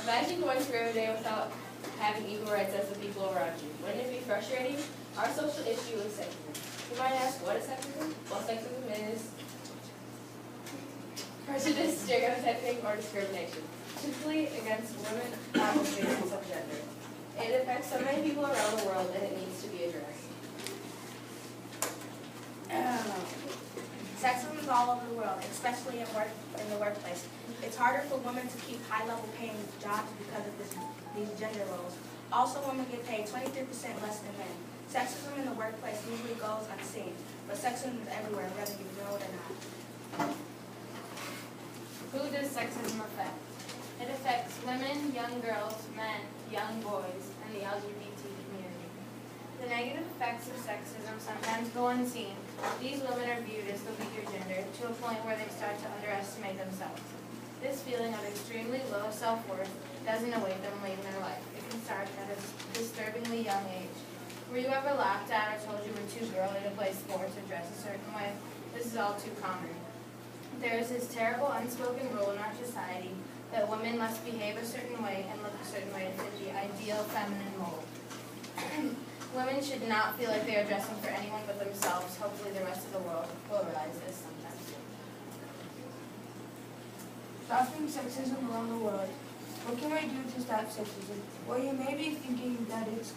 Imagine going through every day without having equal rights as the people around you. Wouldn't it be frustrating? Our social issue is sexism. You might ask, what is sexism? Well, sexism is prejudice, stereotyping, or discrimination, typically against women on the basis of gender. It affects so many people around the world, and it needs to be addressed. Sexism is all over the world, especially in the workplace. It's harder for women to keep high-level paying jobs because of these gender roles. Also, women get paid 23% less than men. Sexism in the workplace usually goes unseen, but sexism is everywhere, whether you know it or not. Who does sexism affect? It affects women, young girls, men, young boys, and the LGBT community. The negative effects of sexism sometimes go unseen. These women are viewed as the weaker gender to a point where they start to underestimate themselves. This feeling of extremely low self-worth doesn't await them late in their life. It can start at a disturbingly young age. Were you ever laughed at or told you were too girly to play sports or dress a certain way? This is all too common. There is this terrible unspoken rule in our society that women must behave a certain way and look a certain way to fit the ideal feminine mold. Women should not feel like they are dressing for anyone but themselves. Hopefully the rest of the world will realize this sometime soon. Stopping sexism around the world. What can we do to stop sexism? Well, you may be thinking that it's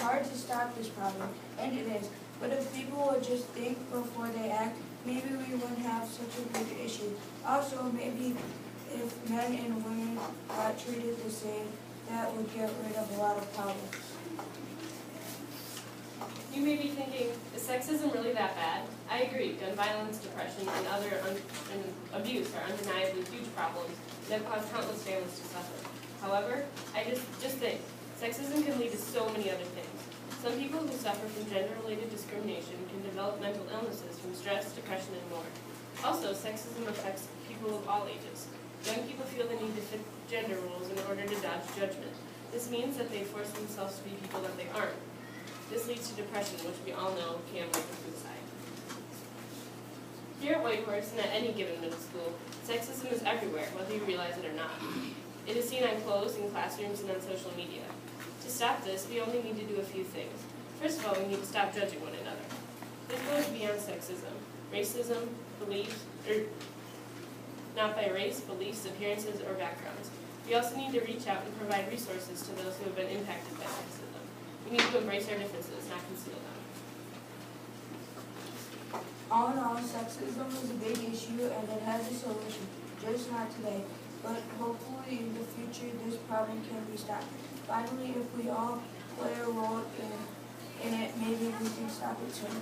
hard to stop this problem, and it is. But if people would just think before they act, maybe we wouldn't have such a big issue. Also, maybe if men and women got treated the same, that would get rid of a lot of problems. You may be thinking, is sexism really that bad? I agree. Gun violence, depression, and other abuse are undeniably huge problems that have caused countless families to suffer. However, I just think, sexism can lead to so many other things. Some people who suffer from gender-related discrimination can develop mental illnesses from stress, depression, and more. Also, sexism affects people of all ages. Young people feel the need to fit gender roles in order to dodge judgment. This means that they force themselves to be people that they aren't. This leads to depression, which we all know can lead to suicide. Here at Whitehorse and at any given middle school, sexism is everywhere, whether you realize it or not. It is seen on clothes, in classrooms, and on social media. To stop this, we only need to do a few things. First of all, we need to stop judging one another. This goes beyond sexism, racism, beliefs, not by race, beliefs, appearances, or backgrounds. We also need to reach out and provide resources to those who have been impacted by sexism. We need to embrace our differences, not conceal them. All in all, sexism is a big issue and it has a solution, just not today. But hopefully in the future this problem can be stopped. Finally, if we all play a role in it, maybe we can stop it soon.